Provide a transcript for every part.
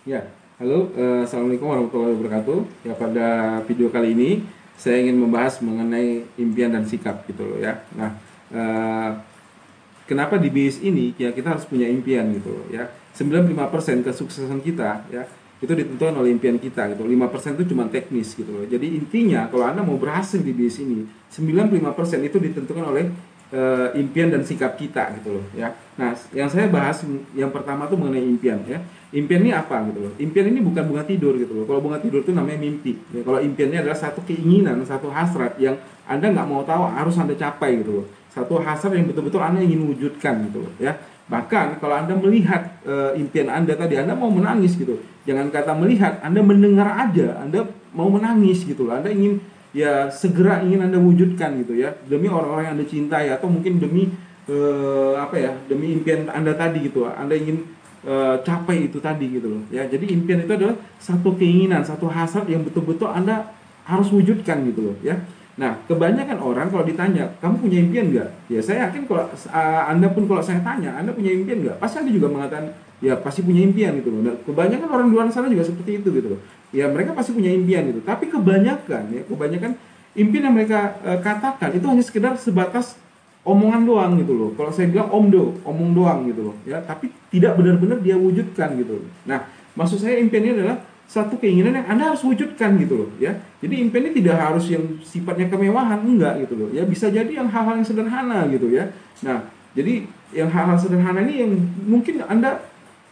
Ya, halo, Assalamualaikum warahmatullahi wabarakatuh. Ya, pada video kali ini saya ingin membahas mengenai impian dan sikap gitu loh ya. Nah, eh, kenapa di bisnis ini ya kita harus punya impian gitu loh ya. 95% kesuksesan kita ya itu ditentukan oleh impian kita gitu. 5% itu cuma teknis gitu loh. Jadi intinya kalau Anda mau berhasil di bisnis ini, 95% itu ditentukan oleh impian dan sikap kita gitu loh ya. Nah, yang saya bahas yang pertama tuh mengenai impian ya. Impian ini apa gitu loh. Impian ini bukan bunga tidur gitu loh. Kalau bunga tidur itu namanya mimpi. Ya, kalau impian ini adalah satu keinginan, satu hasrat yang Anda nggak mau tahu harus Anda capai gitu loh. Satu hasrat yang betul-betul Anda ingin wujudkan gitu loh ya. Bahkan kalau Anda melihat impian Anda tadi, Anda mau menangis gitu. Jangan kata melihat, Anda mendengar aja, Anda mau menangis gitu loh. Anda ingin ya segera ingin Anda wujudkan gitu ya. Demi orang-orang yang Anda cintai atau mungkin demi apa ya? Demi impian Anda tadi gitu. Anda ingin capai itu tadi gitu loh ya. Jadi impian itu adalah satu keinginan, satu hasrat yang betul-betul Anda harus wujudkan gitu loh ya. Nah, kebanyakan orang kalau ditanya, kamu punya impian nggak? Ya saya yakin kalau Anda pun kalau saya tanya, Anda punya impian nggak? Pasti Anda juga mengatakan, ya pasti punya impian gitu loh. Nah, kebanyakan orang di luar sana juga seperti itu gitu loh. Ya mereka pasti punya impian gitu. Tapi kebanyakan impian yang mereka katakan itu hanya sekedar sebatas omongan doang gitu loh. Kalau saya bilang omong doang gitu loh. Ya, tapi tidak benar-benar dia wujudkan gitu loh. Nah, maksud saya impian ini adalah satu keinginan yang Anda harus wujudkan gitu loh ya. Jadi impian ini tidak harus yang sifatnya kemewahan, enggak gitu loh ya. Bisa jadi yang hal-hal yang sederhana gitu ya. Nah, jadi yang hal-hal sederhana ini yang mungkin Anda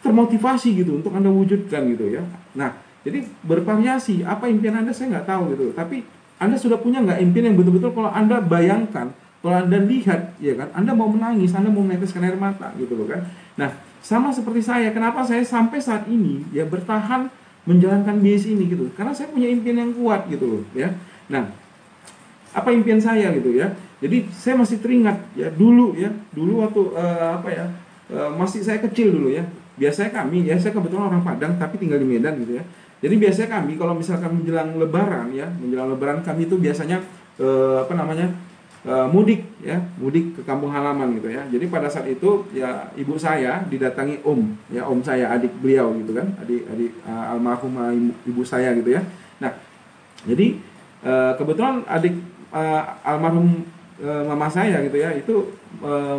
termotivasi gitu untuk Anda wujudkan gitu ya. Nah, jadi bervariasi, apa impian Anda saya nggak tahu gitu. Tapi Anda sudah punya nggak impian yang betul-betul kalau Anda bayangkan, kalau Anda lihat ya kan, Anda mau menangis, Anda mau meneteskan air mata gitu loh kan. Nah, sama seperti saya, kenapa saya sampai saat ini ya bertahan menjalankan bisnis ini gitu, karena saya punya impian yang kuat gitu loh ya. Nah, apa impian saya gitu ya, jadi saya masih teringat ya dulu waktu masih saya kecil dulu ya. Biasanya kami ya, saya kebetulan orang Padang tapi tinggal di Medan gitu ya. Jadi biasanya kami kalau misalkan menjelang Lebaran ya, menjelang Lebaran kami itu biasanya mudik ya, mudik ke kampung halaman gitu ya. Jadi pada saat itu ya ibu saya didatangi om saya, adik beliau gitu kan, adik almarhumah ibu saya gitu ya. Nah, jadi kebetulan adik almarhum mama saya gitu ya, itu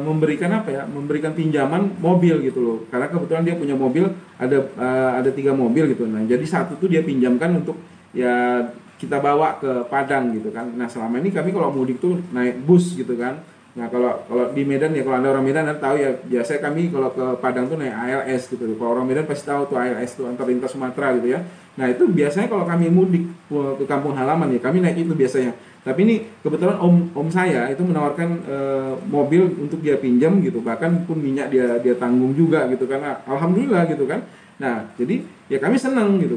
memberikan memberikan pinjaman mobil gitu loh. Karena kebetulan dia punya mobil, ada 3 mobil gitu. Nah, jadi satu tuh dia pinjamkan untuk ya kita bawa ke Padang gitu kan. Nah, selama ini kami kalau mudik tuh naik bus gitu kan. Nah, kalau kalau di Medan ya, kalau Anda orang Medan Anda tahu ya, biasanya kami kalau ke Padang tuh naik ALS gitu. Kalau orang Medan pasti tahu tuh ALS tuh, antar lintas Sumatera gitu ya. Nah, itu biasanya kalau kami mudik ke kampung halaman ya, kami naik itu biasanya. Tapi ini kebetulan om saya itu menawarkan mobil untuk dia pinjam gitu. Bahkan pun minyak dia tanggung juga gitu kan. Nah, alhamdulillah gitu kan. Nah, jadi ya kami senang gitu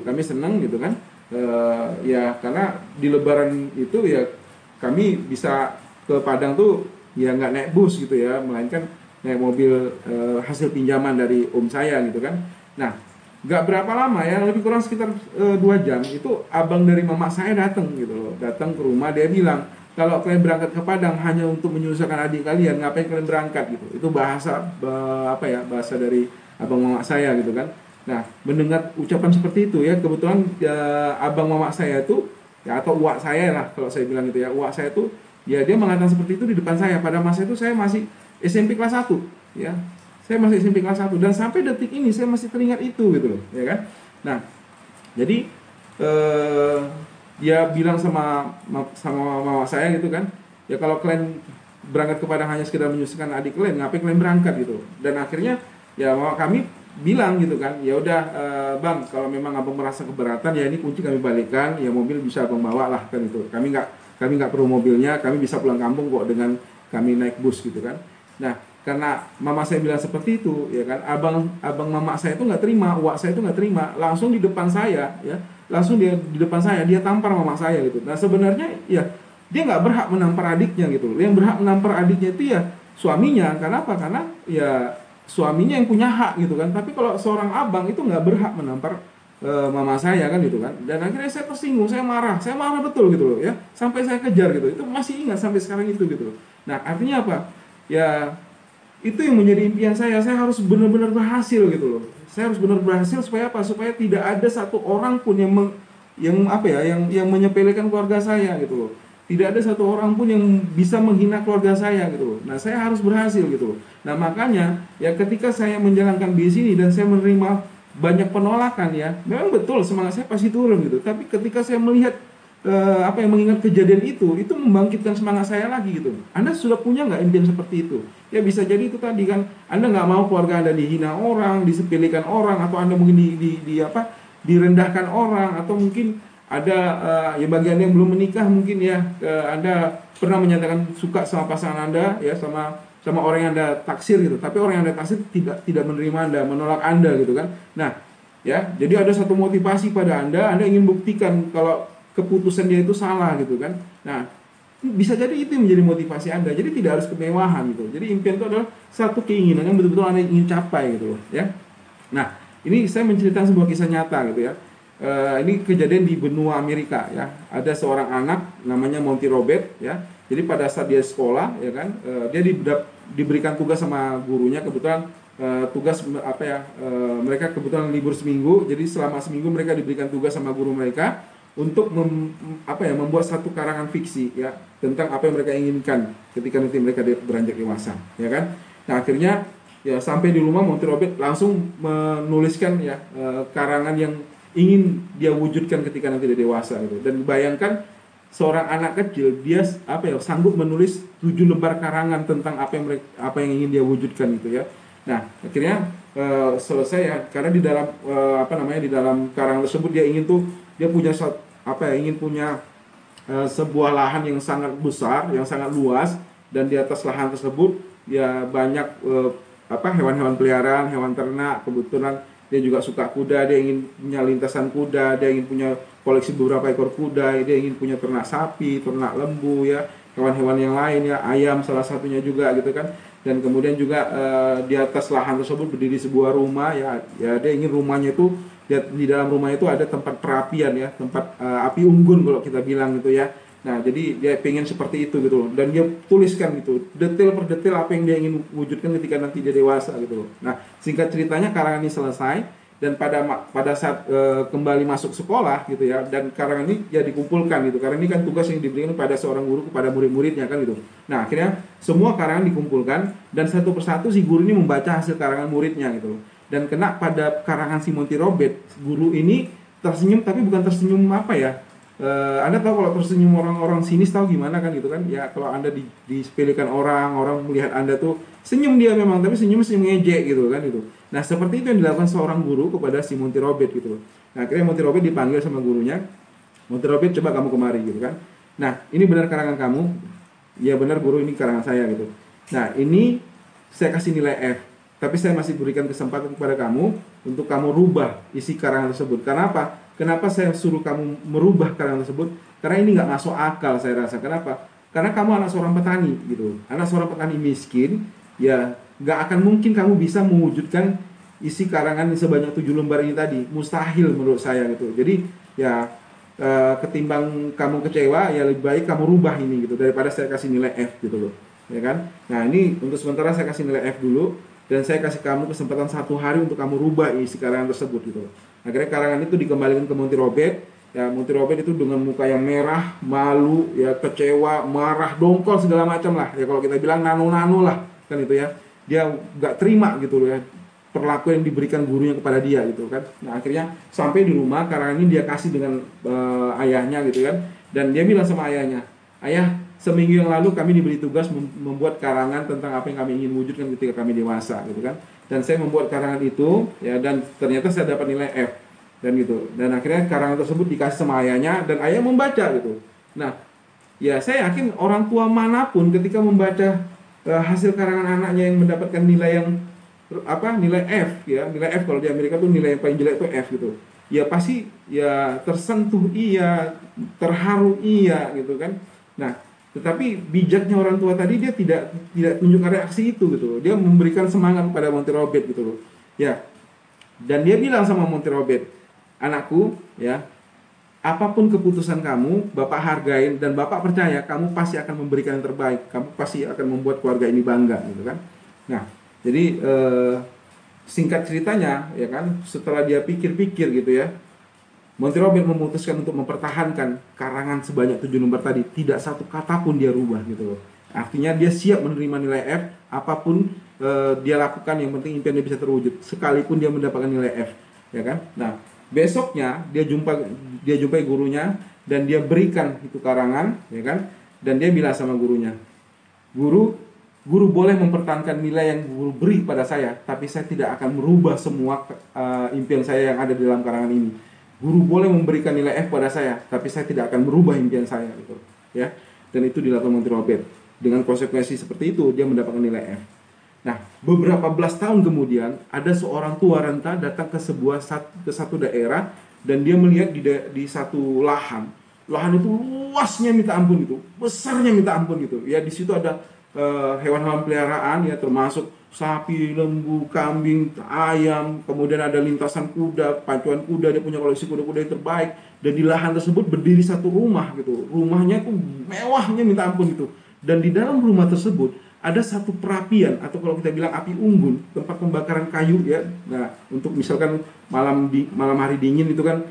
kan. Ya karena di Lebaran itu ya kami bisa ke Padang tuh ya nggak naik bus gitu ya, melainkan naik mobil hasil pinjaman dari om saya gitu kan. Nah, nggak berapa lama ya, lebih kurang sekitar 2 jam itu abang dari mama saya datang gitu loh, datang ke rumah. Dia bilang, kalau kalian berangkat ke Padang hanya untuk menyusahkan adik kalian, ngapain kalian berangkat gitu. Itu bahasa bahasa dari abang mama saya gitu kan. Nah, mendengar ucapan seperti itu ya, kebetulan abang mama saya itu ya, atau uak saya lah kalau saya bilang gitu ya, uak saya itu ya dia mengatakan seperti itu di depan saya. Pada masa itu saya masih SMP kelas 1 ya. Saya masih SMP kelas 1 dan sampai detik ini saya masih teringat itu gitu loh, ya kan. Nah, jadi dia bilang sama mama saya gitu kan, ya kalau kalian berangkat ke Padang hanya sekedar menyusahkan adik kalian, ngapain kalian berangkat gitu. Dan akhirnya ya mama kami bilang gitu kan, ya udah bang, kalau memang abang merasa keberatan ya ini kunci kami balikan, ya mobil bisa abang bawa lah kan itu. Kami nggak perlu mobilnya, kami bisa pulang kampung kok dengan kami naik bus gitu kan. Nah, karena mama saya bilang seperti itu ya kan, abang mama saya itu nggak terima, uak saya itu nggak terima, langsung di depan saya ya, langsung dia di depan saya dia tampar mama saya gitu. Nah, sebenarnya ya dia nggak berhak menampar adiknya gitu. Yang berhak menampar adiknya itu ya suaminya. Kenapa? Karena ya suaminya yang punya hak gitu kan. Tapi kalau seorang abang itu nggak berhak menampar mama saya kan gitu kan. Dan akhirnya saya tersinggung, saya marah betul gitu loh ya. Sampai saya kejar gitu. Itu masih ingat sampai sekarang itu gitu loh. Nah, artinya apa? Ya itu yang menjadi impian saya harus benar-benar berhasil gitu loh. Saya harus benar berhasil supaya apa? Supaya tidak ada satu orang pun yang menyepelekan keluarga saya gitu loh. Tidak ada satu orang pun yang bisa menghina keluarga saya gitu loh. Nah, saya harus berhasil gitu loh. Nah, makanya ya ketika saya menjalankan bisnis ini dan saya menerima banyak penolakan ya, memang betul semangat saya pasti turun gitu. Tapi ketika saya melihat mengingat kejadian itu membangkitkan semangat saya lagi gitu. Anda sudah punya nggak impian seperti itu? Ya bisa jadi itu tadi kan, Anda nggak mau keluarga Anda dihina orang, disepelekan orang, atau Anda mungkin direndahkan orang, atau mungkin ada ya bagian yang belum menikah mungkin ya, Anda pernah menyatakan suka sama pasangan Anda ya, sama orang yang Anda taksir gitu, tapi orang yang Anda taksir tidak menerima Anda, menolak Anda gitu kan. Nah, ya, jadi ada satu motivasi pada Anda ingin buktikan kalau keputusan dia itu salah gitu kan. Nah, bisa jadi itu yang menjadi motivasi Anda. Jadi tidak harus kemewahan gitu. Jadi impian itu adalah satu keinginan yang betul-betul Anda ingin capai gitu loh ya. Nah, ini saya menceritakan sebuah kisah nyata gitu ya. Ini kejadian di benua Amerika ya. Ada seorang anak namanya Monty Robert ya. Jadi pada saat dia sekolah ya kan, dia diberikan tugas sama gurunya, kebetulan mereka kebetulan libur seminggu. Jadi selama seminggu mereka diberikan tugas sama guru mereka untuk membuat satu karangan fiksi ya tentang apa yang mereka inginkan ketika nanti mereka beranjak dewasa ya kan. Nah, akhirnya ya sampai di rumah Monty Robert langsung menuliskan ya karangan yang ingin dia wujudkan ketika nanti dia dewasa gitu. Dan bayangkan seorang anak kecil dia sanggup menulis 7 lembar karangan tentang apa yang ingin dia wujudkan gitu ya. Nah, akhirnya selesai ya, karena di dalam di dalam karangan tersebut dia ingin punya sebuah lahan yang sangat besar, yang sangat luas, dan di atas lahan tersebut ya banyak hewan-hewan peliharaan, hewan ternak. Kebetulan dia juga suka kuda, dia ingin punya lintasan kuda, dia ingin punya koleksi beberapa ekor kuda, dia ingin punya ternak sapi, ternak lembu ya, hewan-hewan yang lain ya, ayam salah satunya juga gitu kan. Dan kemudian juga di atas lahan tersebut berdiri sebuah rumah ya dia ingin rumahnya itu di dalam rumah itu ada tempat perapian ya, tempat api unggun kalau kita bilang gitu ya. Nah, jadi dia pengen seperti itu gitu loh. Dan dia tuliskan gitu, detail per detail apa yang dia ingin wujudkan ketika nanti dia dewasa gitu loh. Nah, singkat ceritanya karangan ini selesai, dan pada saat kembali masuk sekolah gitu ya, dan karangan ini ya dikumpulkan gitu. Karena ini kan tugas yang diberikan pada seorang guru kepada murid-muridnya kan gitu. Nah, akhirnya semua karangan dikumpulkan dan satu persatu si guru ini membaca hasil karangan muridnya gitu loh. Dan kena pada karangan si Monty Robert, guru ini tersenyum, tapi bukan tersenyum Anda tahu kalau tersenyum orang-orang sinis tahu gimana kan gitu kan ya, kalau Anda disepelekan orang melihat Anda tuh senyum dia memang, tapi senyum ngejek gitu kan gitu. Nah, seperti itu yang dilakukan seorang guru kepada si Monty Robert gitu. Nah, akhirnya Monty Robert dipanggil sama gurunya. Monty Robert, coba kamu kemari gitu kan. Nah, ini benar karangan kamu? Ya benar guru, ini karangan saya gitu. Nah, ini saya kasih nilai F, tapi saya masih berikan kesempatan kepada kamu untuk kamu rubah isi karangan tersebut. Karena apa? Kenapa saya suruh kamu merubah karangan tersebut? Karena ini nggak masuk akal saya rasa. Kenapa? Karena kamu anak seorang petani gitu. Anak seorang petani miskin, ya nggak akan mungkin kamu bisa mewujudkan isi karangan sebanyak 7 lembar ini tadi. Mustahil menurut saya gitu. Jadi ya ketimbang kamu kecewa, ya lebih baik kamu rubah ini gitu daripada saya kasih nilai F gitu loh. Ya kan? Nah, ini untuk sementara saya kasih nilai F dulu, dan saya kasih kamu kesempatan 1 hari untuk kamu rubah isi karangan tersebut gitu loh. Akhirnya karangan itu dikembalikan ke Monty Robert. Ya, Monty Robert itu dengan muka yang merah, malu, ya kecewa, marah, dongkol segala macam lah. Ya kalau kita bilang nano-nano lah kan itu ya. Dia nggak terima gitu loh ya perlakuan yang diberikan gurunya kepada dia gitu kan. Nah, akhirnya sampai di rumah karangan ini dia kasih dengan ayahnya gitu kan. Dan dia bilang sama ayahnya, "Ayah, seminggu yang lalu kami diberi tugas membuat karangan tentang apa yang kami ingin wujudkan ketika kami dewasa gitu kan. Dan saya membuat karangan itu ya, dan ternyata saya dapat nilai F dan gitu. Dan akhirnya karangan tersebut dikasih sama ayahnya dan ayah membaca gitu. Nah, ya saya yakin orang tua manapun ketika membaca hasil karangan anaknya yang mendapatkan nilai nilai F ya, nilai F kalau di Amerika tuh nilai yang paling jelek itu F gitu. Ya pasti ya tersentuh iya, terharu iya gitu kan. Nah, tetapi bijaknya orang tua tadi dia tidak tunjukkan reaksi itu gitu. Dia memberikan semangat kepada Monty Robert gitu loh. Ya. Dan dia bilang sama Monty Robert, "Anakku, ya, apapun keputusan kamu, Bapak hargain dan Bapak percaya kamu pasti akan memberikan yang terbaik. Kamu pasti akan membuat keluarga ini bangga," gitu kan. Nah, jadi singkat ceritanya, ya kan, setelah dia pikir-pikir gitu ya, Monty Robert memutuskan untuk mempertahankan karangan sebanyak 7 lembar tadi. Tidak satu kata pun dia rubah gitu loh. Artinya dia siap menerima nilai F, apapun dia lakukan, yang penting impian dia bisa terwujud, sekalipun dia mendapatkan nilai F, ya kan. Nah, besoknya dia jumpai gurunya dan dia berikan itu karangan, ya kan. Dan dia bilang sama gurunya, Guru boleh mempertahankan nilai yang guru beri pada saya, tapi saya tidak akan merubah semua impian saya yang ada di dalam karangan ini. Guru boleh memberikan nilai F pada saya, tapi saya tidak akan merubah impian saya gitu, ya. Dan itu dilakukan Monty Robert. Dengan konsekuensi seperti itu, dia mendapatkan nilai F. Nah, beberapa belas tahun kemudian, ada seorang tua renta datang ke satu daerah, dan dia melihat di satu lahan. Lahan itu luasnya minta ampun gitu, besarnya minta ampun gitu. Ya, di situ ada hewan-hewan peliharaan, ya, termasuk sapi, lembu, kambing, ayam, kemudian ada lintasan kuda, pacuan kuda, dia punya koleksi kuda-kuda yang terbaik. Dan di lahan tersebut berdiri satu rumah gitu. Rumahnya tuh mewahnya minta ampun gitu. Dan di dalam rumah tersebut ada satu perapian, atau kalau kita bilang api unggun, tempat pembakaran kayu, ya. Nah, untuk misalkan malam hari dingin itu kan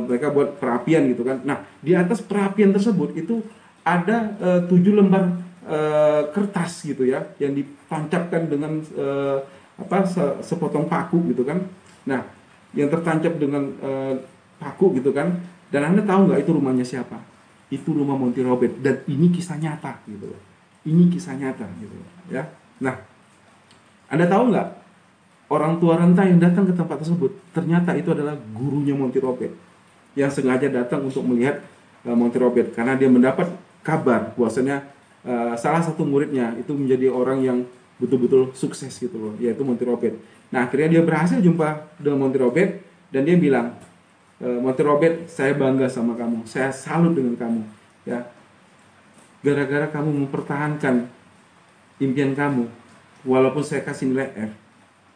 mereka buat perapian gitu kan. Nah, di atas perapian tersebut itu ada 7 lembar kertas gitu ya, yang ditancapkan dengan sepotong paku gitu kan. Nah, yang tertancap dengan paku gitu kan. Dan Anda tahu nggak itu rumahnya siapa? Itu rumah Monty Robert, dan ini kisah nyata gitu. Ini kisah nyata gitu ya. Nah, Anda tahu nggak, orang tua renta yang datang ke tempat tersebut ternyata itu adalah gurunya Monty Robert, yang sengaja datang untuk melihat Monty Robert karena dia mendapat kabar bahwasanya salah satu muridnya itu menjadi orang yang betul-betul sukses gitu loh, yaitu Monty Robert. Nah, akhirnya dia berhasil jumpa dengan Monty Robert, dan dia bilang, Monty Robert, saya bangga sama kamu, saya salut dengan kamu, ya. Gara-gara kamu mempertahankan impian kamu, walaupun saya kasih nilai F,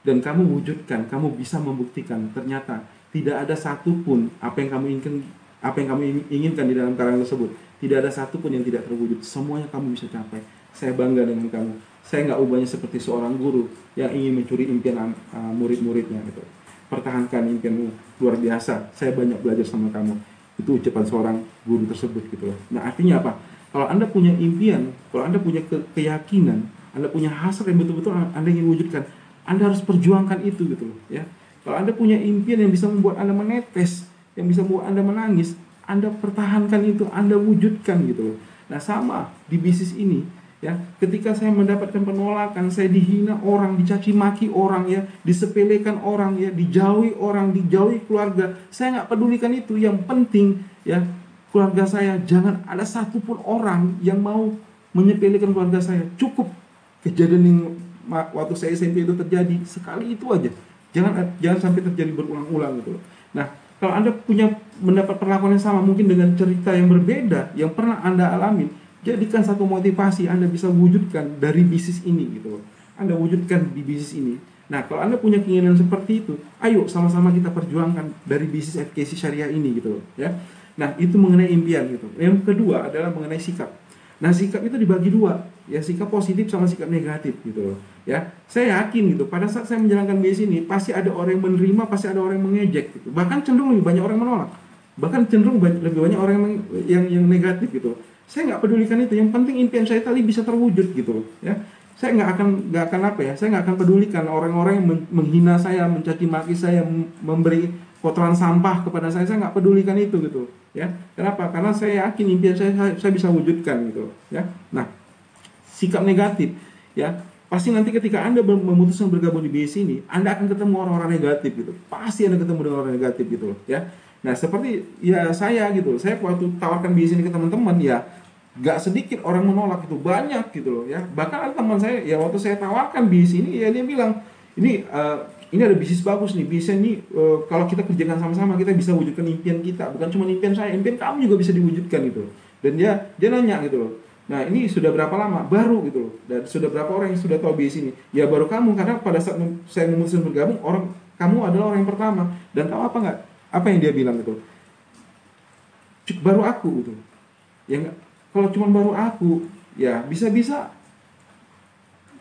dan kamu wujudkan, kamu bisa membuktikan ternyata tidak ada satupun apa yang kamu inginkan di dalam karangan tersebut, tidak ada satupun yang tidak terwujud. Semuanya kamu bisa capai. Saya bangga dengan kamu. Saya nggak ubahnya seperti seorang guru yang ingin mencuri impian murid-muridnya gitu. Pertahankan impianmu, luar biasa. Saya banyak belajar sama kamu. Itu ucapan seorang guru tersebut gitu loh. Nah, artinya apa? Kalau Anda punya impian, kalau Anda punya keyakinan, Anda punya hasrat yang betul-betul Anda ingin wujudkan, Anda harus perjuangkan itu gitu loh, ya. Kalau Anda punya impian yang bisa membuat Anda menetes, yang bisa membuat Anda menangis, Anda pertahankan itu, Anda wujudkan gitu loh. Nah, sama di bisnis ini, ya. Ketika saya mendapatkan penolakan, saya dihina orang, dicaci maki orang, ya, disepelekan orang, ya, dijauhi orang, dijauhi keluarga, saya nggak pedulikan itu. Yang penting, ya, keluarga saya, jangan ada satupun orang yang mau menyepelekan keluarga saya. Cukup kejadian yang waktu saya SMP itu terjadi sekali itu aja. Jangan sampai terjadi berulang-ulang gitu loh. Nah, kalau Anda mendapat perlakuan yang sama, mungkin dengan cerita yang berbeda yang pernah Anda alami, jadikan satu motivasi Anda bisa wujudkan dari bisnis ini gitu loh. Anda wujudkan di bisnis ini. Nah, kalau Anda punya keinginan seperti itu, ayo sama-sama kita perjuangkan dari bisnis FKC Syariah ini gitu loh, ya. Nah, itu mengenai impian gitu. Yang kedua adalah mengenai sikap. Nah, sikap itu dibagi dua, ya, sikap positif sama sikap negatif gitu loh, ya. Saya yakin gitu, pada saat saya menjalankan bisnis ini, pasti ada orang yang menerima, pasti ada orang yang mengejek gitu. Bahkan cenderung lebih banyak orang yang menolak. Bahkan cenderung lebih banyak orang yang negatif gitu. Saya nggak pedulikan itu. Yang penting impian saya tadi bisa terwujud gitu loh, ya. Saya nggak akan apa ya? Saya nggak akan pedulikan orang-orang yang menghina saya, mencaci maki saya, memberi kotoran sampah kepada saya nggak pedulikan itu gitu, ya. Kenapa? Karena saya yakin impian saya bisa wujudkan gitu, ya. Nah, sikap negatif, ya, pasti nanti ketika Anda memutuskan bergabung di bisnis ini, Anda akan ketemu orang-orang negatif gitu. Pasti Anda ketemu dengan orang negatif gitu, ya. Nah, seperti ya saya gitu, saya waktu tawarkan bisnis ini ke teman-teman, ya, nggak sedikit orang menolak itu, banyak gitu loh, ya. Bahkan ada teman saya, ya, waktu saya tawarkan bisnis ini, ya, dia bilang, ini ada bisnis bagus nih, bisnis ini kalau kita kerjakan sama-sama kita bisa wujudkan impian kita, bukan cuma impian saya, impian kamu juga bisa diwujudkan gitu. Dan dia nanya gitu loh. Nah, ini sudah berapa lama? Baru gitu loh. Dan sudah berapa orang yang sudah tahu bisnis ini? Ya baru kamu, karena pada saat saya memutuskan bergabung, kamu adalah orang yang pertama. Dan tahu apa nggak? Apa yang dia bilang gitu? Baru aku gitu. Ya nggak. Kalau cuma baru aku, ya bisa-bisa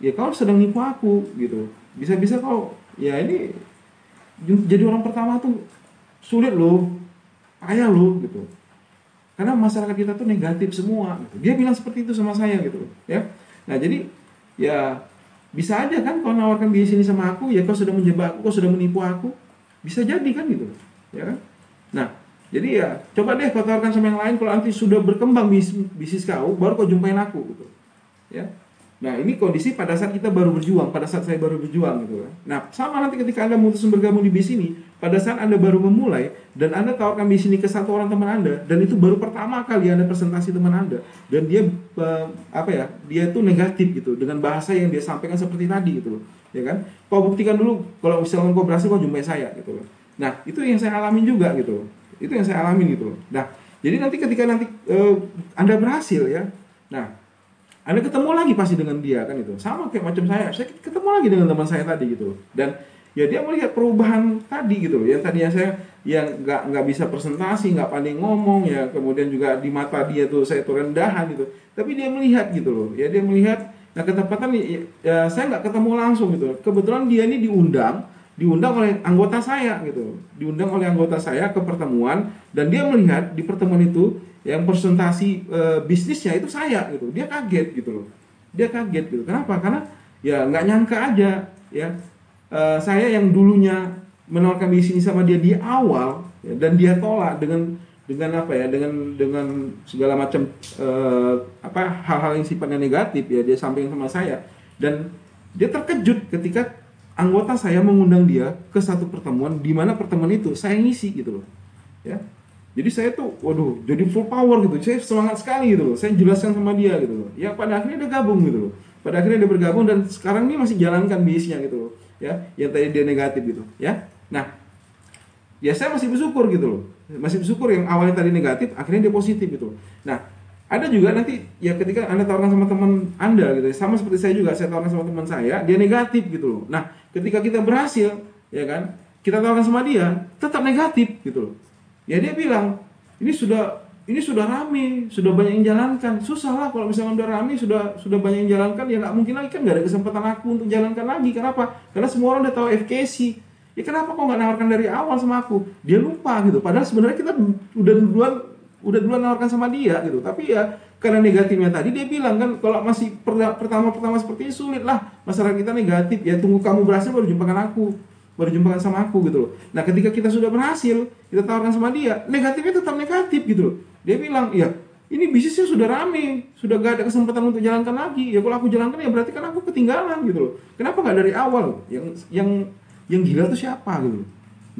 ya kau sedang nipu aku gitu. Bisa-bisa kau ya ini jadi orang pertama tuh sulit loh, payah loh gitu. Karena masyarakat kita tuh negatif semua gitu. Dia bilang seperti itu sama saya gitu ya. Nah, jadi ya bisa aja kan kau nawarkan bisnis ini sama aku, ya kau sudah menjebak aku, kau sudah menipu aku. Bisa jadi kan gitu. Ya kan? Nah, jadi ya coba deh kau tawarkan sama yang lain, kalau nanti sudah berkembang bisnis kau, baru kau jumpain aku gitu. Ya. Nah, ini kondisi pada saat kita baru berjuang, pada saat saya baru berjuang gitu kan. Nah, sama nanti ketika Anda memutuskan bergabung di bisnis ini, pada saat Anda baru memulai dan Anda tawarkan bisnis ini ke satu orang teman Anda, dan itu baru pertama kali Anda presentasi teman Anda, dan dia dia tuh negatif gitu dengan bahasa yang dia sampaikan seperti tadi gitu loh. Ya kan? Kau buktikan dulu kalau misalnya kau berhasil, kau jumpai saya gitu loh. Nah, itu yang saya alamin juga gitu loh. Itu yang saya alamin gitu loh. Nah, jadi nanti ketika Anda berhasil ya. Nah, Anda ketemu lagi pasti dengan dia kan itu. Sama kayak macam saya ketemu lagi dengan teman saya tadi gitu. Dan ya dia melihat perubahan tadi gitu. Yang tadinya saya yang nggak bisa presentasi, nggak pandai ngomong ya, kemudian juga di mata dia tuh saya tuh rendahan gitu. Tapi dia melihat gitu loh. Ya dia melihat, nah ketepatan ya, saya nggak ketemu langsung gitu. Kebetulan dia ini diundang oleh anggota saya gitu. Diundang oleh anggota saya ke pertemuan, dan dia melihat di pertemuan itu yang presentasi bisnisnya itu saya gitu. Dia kaget gitu loh. Dia kaget gitu. Kenapa? Karena ya nggak nyangka aja ya. Saya yang dulunya menawarkan bisnis sama dia di awal ya, dan dia tolak dengan segala macam hal-hal yang sifatnya negatif ya, dia sampaikan sama saya. Dan dia terkejut ketika anggota saya mengundang dia ke satu pertemuan, di mana pertemuan itu saya ngisi gitu loh. Ya. Jadi saya tuh, waduh, jadi full power gitu. Saya semangat sekali gitu loh. Saya jelaskan sama dia gitu loh. Ya pada akhirnya dia gabung gitu loh. Pada akhirnya dia bergabung, dan sekarang ini masih jalankan bisnisnya gitu loh. Ya, yang tadi dia negatif gitu. Ya, nah, ya saya masih bersyukur gitu loh. Masih bersyukur yang awalnya tadi negatif, akhirnya dia positif gitu. Nah, ada juga nanti ya ketika Anda tawarkan sama teman Anda gitu, sama seperti saya juga, saya tawarkan sama teman saya, dia negatif gitu loh. Nah, ketika kita berhasil, ya kan, kita tawarkan sama dia, tetap negatif gitu loh. Ya dia bilang, ini sudah rame, sudah banyak yang jalankan. Susah lah kalau misalnya udah rame, sudah banyak yang jalankan, ya nggak mungkin lagi kan, nggak ada kesempatan aku untuk jalankan lagi. Kenapa? Karena semua orang udah tahu FKC. Ya kenapa kok nggak nawarkan dari awal sama aku? Dia lupa gitu. Padahal sebenarnya kita udah duluan nawarkan sama dia gitu. Tapi ya karena negatifnya tadi, dia bilang kan, kalau masih pertama seperti ini sulit lah, masyarakat kita negatif. Ya tunggu kamu berhasil baru jumpakan sama aku gitu loh. Nah, ketika kita sudah berhasil, kita tawarkan sama dia, negatifnya tetap negatif gitu loh. Dia bilang, ya ini bisnisnya sudah rame, sudah gak ada kesempatan untuk jalankan lagi. Ya kalau aku jalankan, ya berarti kan aku ketinggalan gitu loh. Kenapa gak dari awal? Yang gila tuh siapa gitu loh.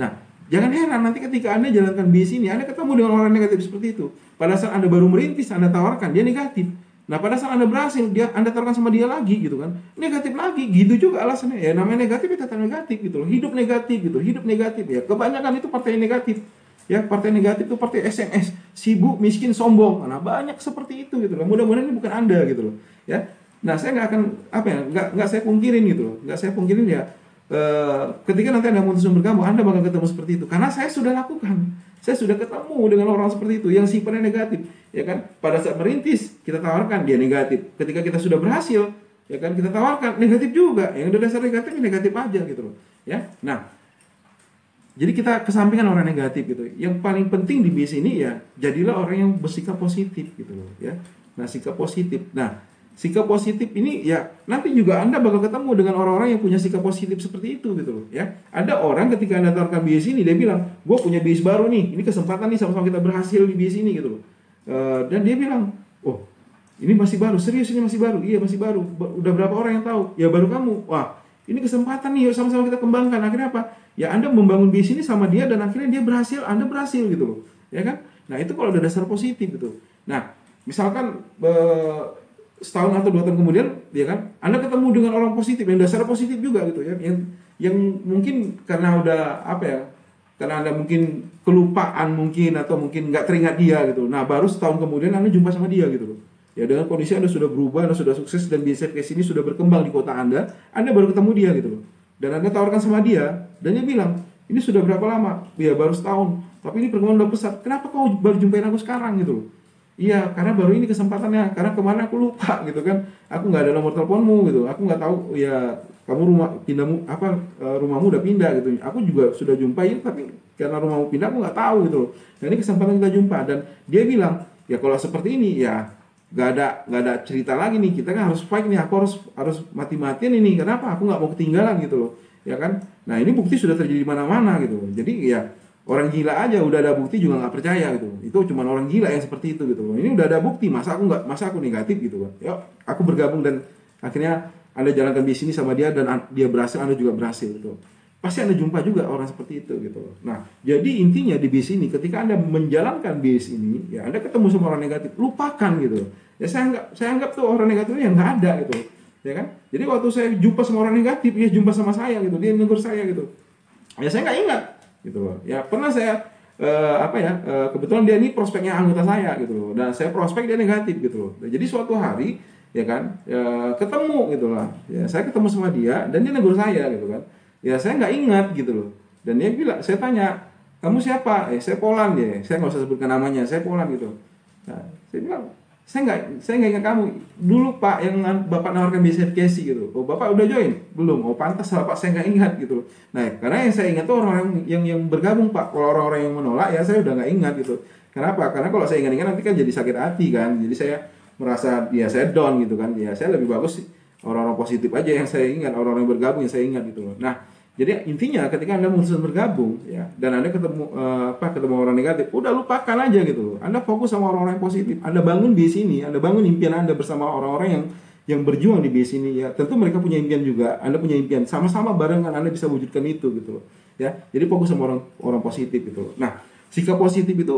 Nah, jangan heran nanti ketika Anda jalankan bisnis ini, Anda ketemu dengan orang negatif seperti itu. Pada saat Anda baru merintis, Anda tawarkan, dia negatif. Nah, pada saat Anda berhasil, Anda tawarkan sama dia lagi gitu kan, negatif lagi, gitu juga alasannya. Ya namanya negatif, ya tetap negatif gitu loh. Hidup negatif gitu, hidup negatif ya. Kebanyakan itu partai negatif. Ya, partai negatif itu partai SMS, sibuk, miskin, sombong. Nah, banyak seperti itu gitu loh. Mudah-mudahan ini bukan Anda gitu loh. Ya. Nah, saya nggak akan nggak saya pungkirin gitu loh. Nggak saya pungkirin ya. Ketika nanti Anda memutuskan bergabung, Anda bakal ketemu seperti itu. Karena saya sudah lakukan. Saya sudah ketemu dengan orang seperti itu yang sifatnya negatif, ya kan? Pada saat merintis kita tawarkan, dia negatif. Ketika kita sudah berhasil, ya kan, kita tawarkan, negatif juga. Yang udah dasar negatif, negatif aja gitu loh, ya. Nah, jadi kita kesampingkan orang negatif gitu. Yang paling penting di bisnis ini ya, jadilah orang yang bersikap positif gitu loh, ya. Nah, sikap positif. Nah, sikap positif ini ya nanti juga Anda bakal ketemu dengan orang-orang yang punya sikap positif seperti itu gitu loh, ya. Ada orang ketika Anda tawarkan bisnis ini, dia bilang, gue punya bisnis baru nih, ini kesempatan nih, sama-sama kita berhasil di bisnis ini gitu loh. Dan dia bilang, oh ini masih baru, serius ini masih baru, iya masih baru, udah berapa orang yang tahu? Ya baru kamu. Wah ini kesempatan nih, yuk sama-sama kita kembangkan. Akhirnya apa? Ya Anda membangun bisnis ini sama dia, dan akhirnya dia berhasil, Anda berhasil gitu loh, ya kan? Nah itu kalau ada dasar positif gitu. Nah misalkan setahun atau 2 tahun kemudian, ya kan, Anda ketemu dengan orang positif yang dasar positif juga gitu ya, yang mungkin karena udah karena Anda mungkin kelupaan mungkin, atau mungkin nggak teringat dia gitu. Nah baru setahun kemudian Anda jumpa sama dia gitu loh. Ya dengan kondisi Anda sudah berubah, Anda sudah sukses, dan bisnis case ini sudah berkembang di kota Anda baru ketemu dia gitu loh. Dan Anda tawarkan sama dia, dan dia bilang, ini sudah berapa lama? Ya baru setahun, tapi ini perkembangan udah pesat. Kenapa kau baru jumpain aku sekarang gitu loh? Iya, karena baru ini kesempatannya. Karena kemarin aku lupa gitu kan. Aku nggak ada nomor teleponmu gitu. Aku nggak tahu ya kamu rumahmu udah pindah gitu. Aku juga sudah jumpa ya, tapi karena rumahmu pindah aku nggak tahu gitu loh. Nah ini kesempatan kita jumpa dan dia bilang ya kalau seperti ini ya nggak ada cerita lagi nih. Kita kan harus fight nih. Aku harus mati-matian ini. Kenapa? Aku nggak mau ketinggalan gitu loh. Ya kan? Nah ini bukti sudah terjadi di mana-mana gitu. Jadi ya orang gila aja udah ada bukti juga nggak percaya gitu. Itu cuma orang gila yang seperti itu gitu loh. Ini udah ada bukti, masa aku negatif gitu kan. Yuk, aku bergabung dan akhirnya Anda jalankan bisnis ini sama dia dan dia berhasil, Anda juga berhasil gitu. Pasti Anda jumpa juga orang seperti itu gitu loh. Nah, jadi intinya di bisnis ini ketika Anda menjalankan bisnis ini, ya Anda ketemu sama orang negatif, lupakan gitu loh. Ya saya anggap tuh orang negatif yang nggak ada gitu loh. Ya kan? Jadi waktu saya jumpa sama orang negatif, dia jumpa sama saya gitu, dia negur saya gitu. Ya saya nggak ingat gitu loh. Ya pernah saya kebetulan dia ini prospeknya anggota saya gitu loh. Dan saya prospek dia negatif gitu loh. Jadi suatu hari ya kan ketemu gitu lah. Ya saya ketemu sama dia dan dia negur saya gitu kan. Ya saya nggak ingat gitu loh. Dan dia bilang, saya tanya, kamu siapa? Saya Polan ya. Saya nggak usah sebutkan namanya, saya Polan gitu. Nah, saya bilang, saya nggak ingat kamu. Dulu Pak yang Bapak nawarkan BCFKC gitu. Oh Bapak udah join? Belum. Oh pantas lah Pak, saya nggak ingat gitu. Nah karena yang saya ingat tuh orang-orang yang bergabung Pak. Kalau orang-orang yang menolak ya saya udah nggak ingat gitu. Kenapa? Karena kalau saya ingat-ingat nanti kan jadi sakit hati kan. Jadi saya merasa ya saya down gitu kan. Ya saya lebih bagus orang-orang positif aja yang saya ingat, orang-orang yang bergabung yang saya ingat gitu loh. Nah jadi intinya ketika Anda memutuskan bergabung ya dan Anda ketemu orang negatif, udah lupakan aja gitu loh. Anda fokus sama orang-orang yang positif. Anda bangun di sini, Anda bangun impian Anda bersama orang-orang yang berjuang di base ini ya. Tentu mereka punya impian juga, Anda punya impian. Sama-sama barengan Anda bisa wujudkan itu gitu loh. Ya. Jadi fokus sama orang positif gitu loh. Nah, sikap positif itu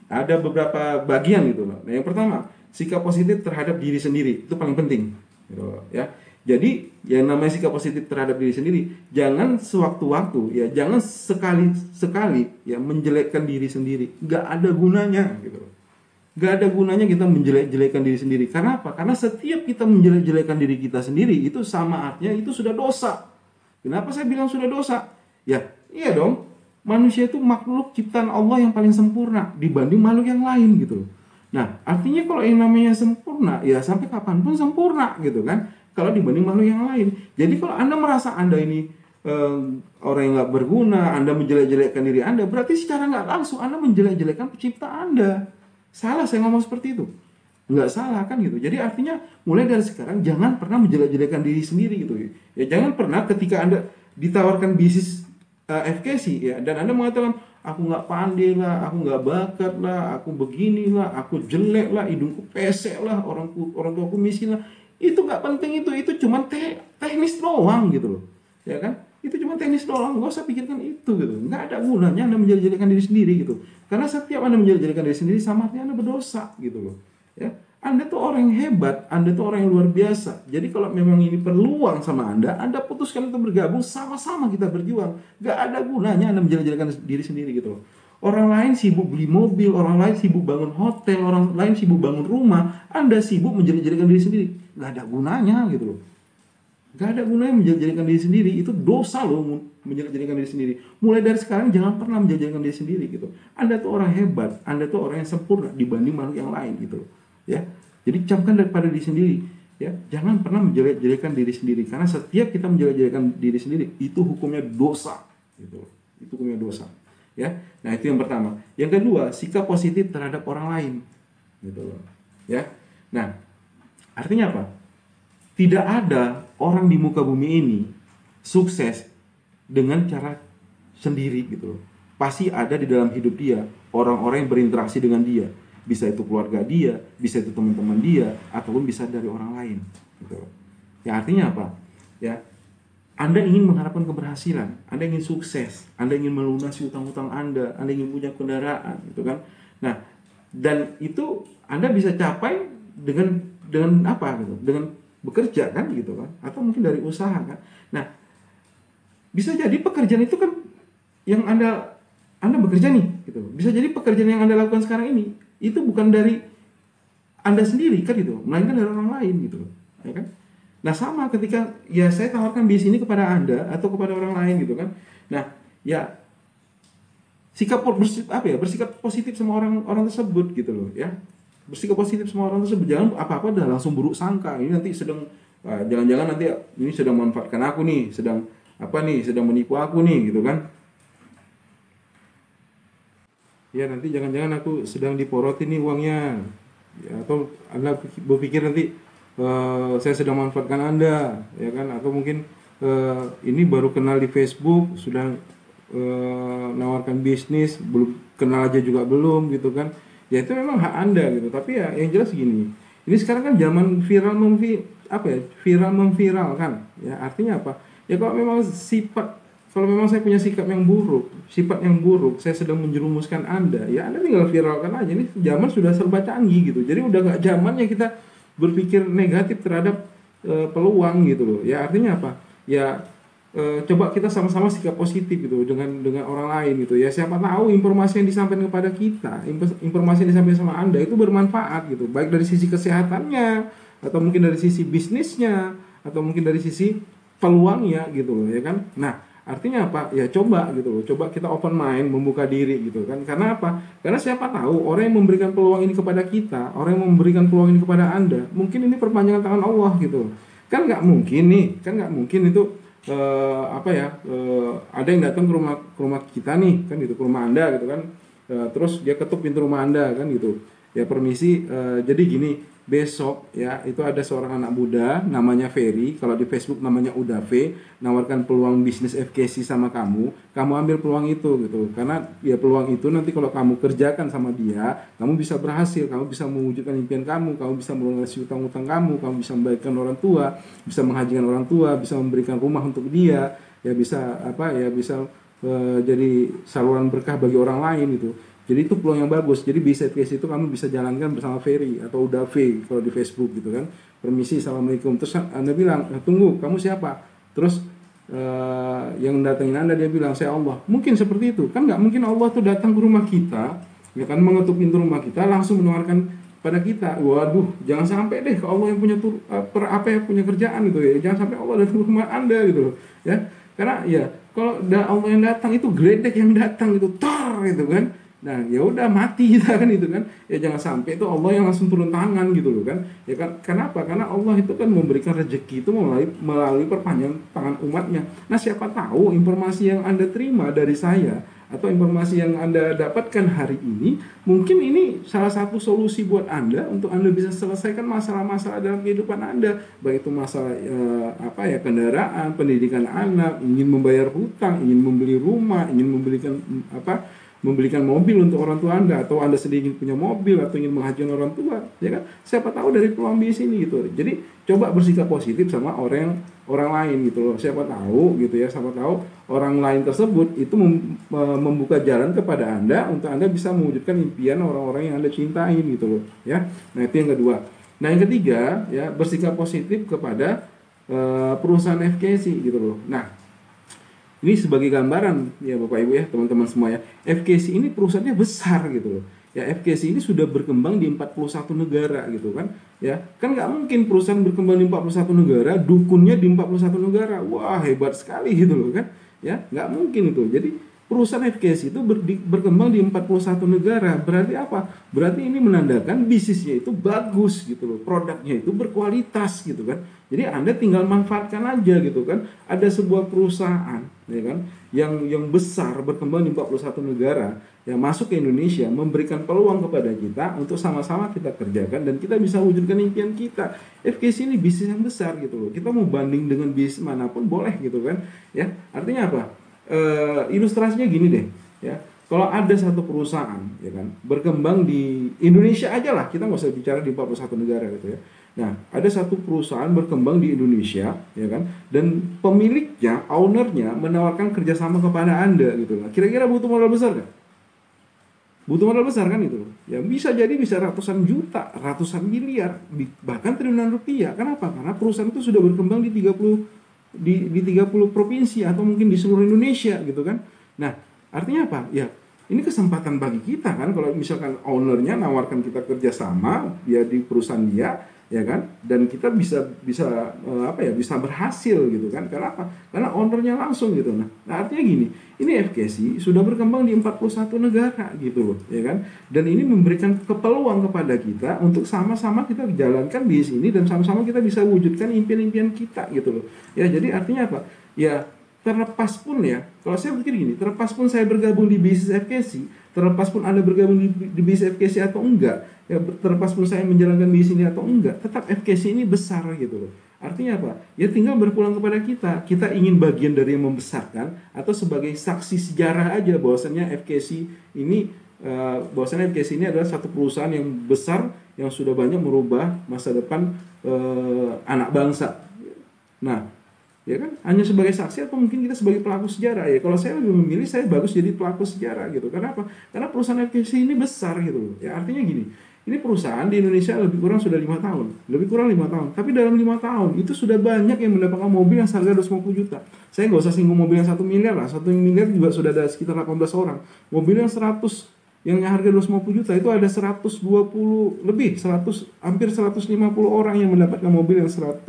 ada beberapa bagian gitu loh. Nah, yang pertama, sikap positif terhadap diri sendiri itu paling penting gitu loh, ya. Jadi yang namanya sikap positif terhadap diri sendiri, jangan sewaktu-waktu ya, jangan sekali-sekali ya menjelekkan diri sendiri. Gak ada gunanya gitu. Gak ada gunanya kita menjelek-jelekan diri sendiri. Karena apa? Karena setiap kita menjelek-jelekan diri kita sendiri itu sama artinya itu sudah dosa. Kenapa saya bilang sudah dosa? Ya, iya dong. Manusia itu makhluk ciptaan Allah yang paling sempurna dibanding makhluk yang lain gitu. Nah, artinya kalau yang namanya sempurna ya sampai kapanpun sempurna gitu kan. Kalau dibanding makhluk yang lain. Jadi kalau Anda merasa Anda ini orang yang nggak berguna, Anda menjelek-jelekkan diri Anda, berarti secara nggak langsung Anda menjelek-jelekkan pencipta Anda. Salah saya ngomong seperti itu? Nggak salah kan gitu. Jadi artinya mulai dari sekarang jangan pernah menjelek-jelekkan diri sendiri gitu. Ya jangan pernah ketika Anda ditawarkan bisnis FKC ya dan Anda mengatakan aku nggak pandai lah, aku nggak bakat lah, aku beginilah, aku jelek lah, hidungku pesek lah, orang tua aku miskin lah. Itu nggak penting itu cuma teknis doang gitu loh, ya kan? Itu cuma teknis doang, nggak usah pikirkan itu gitu. Nggak ada gunanya Anda menjelek-jelekan diri sendiri gitu. Karena setiap Anda menjelek-jelekan diri sendiri sama artinya Anda berdosa gitu loh, ya. Anda tuh orang yang hebat, Anda tuh orang yang luar biasa. Jadi kalau memang ini peluang sama Anda putuskan untuk bergabung, sama-sama kita berjuang. Nggak ada gunanya Anda menjelek-jelekan diri sendiri gitu loh. Orang lain sibuk beli mobil, orang lain sibuk bangun hotel, orang lain sibuk bangun rumah, Anda sibuk menjelek-jelekan diri sendiri. Nggak ada gunanya gitu loh. Nggak ada gunanya menjelek-jelekan diri sendiri. Itu dosa loh menjelek-jelekan diri sendiri. Mulai dari sekarang jangan pernah menjelek-jelekan diri sendiri gitu. Anda tuh orang hebat, Anda tuh orang yang sempurna dibanding makhluk yang lain gitu loh. Ya. Jadi camkan daripada diri sendiri. Ya, jangan pernah menjelek-jelekan diri sendiri karena setiap kita menjelek-jelekan diri sendiri itu hukumnya dosa gitu. Itu hukumnya dosa. Ya. Nah, itu yang pertama. Yang kedua, sikap positif terhadap orang lain. Gitu loh. Ya. Nah, artinya apa? Tidak ada orang di muka bumi ini sukses dengan cara sendiri gitu loh. Pasti ada di dalam hidup dia orang-orang yang berinteraksi dengan dia. Bisa itu keluarga dia, bisa itu teman-teman dia, ataupun bisa dari orang lain. Gitu. Ya artinya apa? Ya, Anda ingin mengharapkan keberhasilan, Anda ingin sukses, Anda ingin melunasi utang-utang Anda ingin punya kendaraan, gitu kan? Nah, dan itu Anda bisa capai dengan apa gitu? Dengan bekerja kan, gitu kan? Atau mungkin dari usaha kan? Nah, bisa jadi pekerjaan itu kan yang Anda bekerja nih, gitu. Bisa jadi pekerjaan yang Anda lakukan sekarang ini itu bukan dari Anda sendiri kan gitu, melainkan dari orang lain gitu, ya kan? Nah sama ketika ya saya tawarkan bisnis ini kepada Anda atau kepada orang lain gitu kan. Nah ya bersikap positif sama orang tersebut gitu loh ya. bersikap positif sama orang tersebut. Jangan apa-apa udah langsung buruk sangka. Ini nanti sedang jangan-jangan nanti ini sedang memanfaatkan aku nih, sedang apa nih, sedang menipu aku nih gitu kan. Ya nanti jangan-jangan aku sedang diporotin nih uangnya. Ya, atau Anda berpikir nanti saya sedang memanfaatkan Anda, ya kan? Atau mungkin ini baru kenal di Facebook, sudah nawarkan bisnis, belum kenal aja juga belum gitu kan. Ya itu memang hak Anda gitu. Tapi ya yang jelas gini, ini sekarang kan zaman viral memviralkan. Ya artinya apa? Ya kalau memang saya punya sifat yang buruk, saya sedang menjerumuskan Anda, ya Anda tinggal viralkan aja. Ini zaman sudah serba canggih gitu. Jadi udah nggak zamannya kita berpikir negatif terhadap peluang gitu loh. Ya artinya apa? Ya coba kita sama-sama sikap positif gitu dengan orang lain gitu ya. Siapa tahu informasi yang disampaikan kepada kita, informasi yang disampaikan sama Anda itu bermanfaat gitu, baik dari sisi kesehatannya atau mungkin dari sisi bisnisnya atau mungkin dari sisi peluangnya gitu loh ya kan. Nah artinya apa ya, coba gitu loh, coba kita open mind, membuka diri gitu kan. Karena apa? Karena siapa tahu orang yang memberikan peluang ini kepada kita, orang yang memberikan peluang ini kepada Anda, mungkin ini perpanjangan tangan Allah gitu kan. Nggak mungkin itu ada yang datang ke rumah kita nih kan gitu, ke rumah Anda gitu kan, terus dia ketuk pintu rumah Anda kan gitu ya, permisi, jadi gini, besok ya itu ada seorang anak muda namanya Ferry, kalau di Facebook namanya Udafe, nawarkan peluang bisnis FKC sama kamu ambil peluang itu gitu. Karena ya peluang itu nanti kalau kamu kerjakan sama dia, kamu bisa berhasil, kamu bisa mewujudkan impian kamu bisa melunasi utang-utang kamu bisa membaikkan orang tua, bisa menghajikan orang tua, bisa memberikan rumah untuk dia, ya bisa jadi saluran berkah bagi orang lain gitu. Jadi itu peluang yang bagus. Jadi bisa case itu kamu bisa jalankan bersama Ferry atau Udafe kalau di Facebook gitu kan. Permisi, assalamualaikum. Terus Anda bilang, tunggu, kamu siapa? Terus yang datangin Anda dia bilang, saya Allah. Mungkin seperti itu. Kan nggak mungkin Allah tuh datang ke rumah kita, ya kan, mengetuk pintu rumah kita, langsung menawarkan pada kita. Waduh, jangan sampai deh ke Allah yang punya punya kerjaan gitu ya. Jangan sampai Allah datang ke rumah Anda gitu loh. Ya. Karena ya kalau Allah yang datang itu geledek yang datang itu tor gitu kan. Nah, ya udah mati kita kan itu kan. Ya jangan sampai itu Allah yang langsung turun tangan gitu loh kan. Ya kan, kenapa? Karena Allah itu kan memberikan rezeki itu melalui perpanjangan tangan umatnya. Nah, siapa tahu informasi yang Anda terima dari saya atau informasi yang Anda dapatkan hari ini, mungkin ini salah satu solusi buat Anda untuk Anda bisa selesaikan masalah-masalah dalam kehidupan Anda. Baik itu masalah kendaraan, pendidikan anak, ingin membayar hutang, ingin membeli rumah, ingin membelikan mobil untuk orang tua Anda, atau Anda sendiri ingin punya mobil atau ingin menghajikan orang tua, ya kan? Siapa tahu dari peluang bisnis ini gitu. Jadi coba bersikap positif sama orang lain gitu loh. Siapa tahu gitu ya, siapa tahu orang lain tersebut itu membuka jalan kepada Anda untuk Anda bisa mewujudkan impian orang-orang yang Anda cintain gitu loh, ya. Nah, itu yang kedua. Nah, yang ketiga ya, bersikap positif kepada perusahaan FKC gitu loh. Nah, ini sebagai gambaran ya Bapak Ibu ya, teman-teman semua ya. FKC ini perusahaannya besar gitu loh. Ya, FKC ini sudah berkembang di 41 negara gitu kan. Ya, kan nggak mungkin perusahaan berkembang di 41 negara, dukunnya di 41 negara. Wah, hebat sekali gitu loh kan. Ya, nggak mungkin itu. Jadi perusahaan FKC itu berkembang di 41 negara. Berarti apa? Berarti ini menandakan bisnisnya itu bagus gitu loh. Produknya itu berkualitas gitu kan. Jadi Anda tinggal manfaatkan aja gitu kan. Ada sebuah perusahaan ya kan yang besar berkembang di 41 negara yang masuk ke Indonesia, memberikan peluang kepada kita untuk sama-sama kita kerjakan dan kita bisa wujudkan impian kita. FKC ini bisnis yang besar gitu loh. Kita mau banding dengan bisnis manapun boleh gitu kan. Ya, artinya apa? Ilustrasinya gini deh ya, kalau ada satu perusahaan ya kan berkembang di Indonesia aja lah, kita nggak usah bicara di 41 negara gitu ya. Nah, ada satu perusahaan berkembang di Indonesia ya kan, dan pemiliknya, ownernya menawarkan kerjasama kepada Anda gitu. Nah, kira-kira butuh modal besar nggak? Butuh modal besar kan itu ya, bisa ratusan juta, ratusan miliar, bahkan triliunan rupiah. Kenapa? Karena perusahaan itu sudah berkembang di 30 provinsi atau mungkin di seluruh Indonesia gitu kan. Nah, artinya apa? Ya, ini kesempatan bagi kita kan, kalau misalkan ownernya nawarkan kita kerjasama ya di perusahaan dia, ya kan? Dan kita bisa bisa bisa berhasil gitu kan? Karena apa? Karena ownernya langsung gitu. Nah, artinya gini, ini FKC sudah berkembang di 41 negara gitu loh, ya kan? Dan ini memberikan peluang kepada kita untuk sama-sama kita jalankan bisnis ini dan sama-sama kita bisa wujudkan impian-impian kita gitu loh. Ya, jadi artinya apa? Ya, terlepas pun ya, kalau saya pikir gini, terlepas pun saya bergabung di bisnis FKC, terlepas pun Anda bergabung di bisnis FKC atau enggak, ya terlepas pun saya menjalankan bisnis ini atau enggak, tetap FKC ini besar gitu loh. Artinya apa? Ya tinggal berpulang kepada kita ingin bagian dari yang membesarkan atau sebagai saksi sejarah aja bahwasannya FKC ini bahwasannya FKC ini adalah satu perusahaan yang besar yang sudah banyak merubah masa depan anak bangsa. Nah, ya kan, hanya sebagai saksi atau mungkin kita sebagai pelaku sejarah. Ya kalau saya lebih memilih saya bagus jadi pelaku sejarah gitu. Karena apa? Karena perusahaan FKC ini besar gitu. Ya artinya gini, ini perusahaan di Indonesia lebih kurang sudah 5 tahun, lebih kurang 5 tahun. Tapi dalam 5 tahun itu sudah banyak yang mendapatkan mobil yang seharga 250 juta. Saya nggak usah singgung mobil yang 1 miliar lah, 1 miliar juga sudah ada sekitar 18 orang. Mobil yang 100 yang harga 250 juta itu ada 120 lebih, 100 hampir 150 orang yang mendapatkan mobil yang 100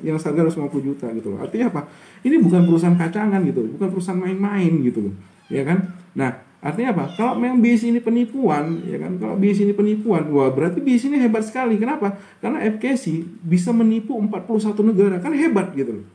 yang harga 250 juta gitu loh. Artinya apa? Ini bukan perusahaan kacangan gitu, bukan perusahaan main-main gitu loh. Ya kan? Nah, artinya apa? Kalau memang bisnis ini penipuan, ya kan? Kalau bisnis ini penipuan, wah berarti bisnis ini hebat sekali. Kenapa? Karena FKC bisa menipu 41 negara, kan hebat gitu loh.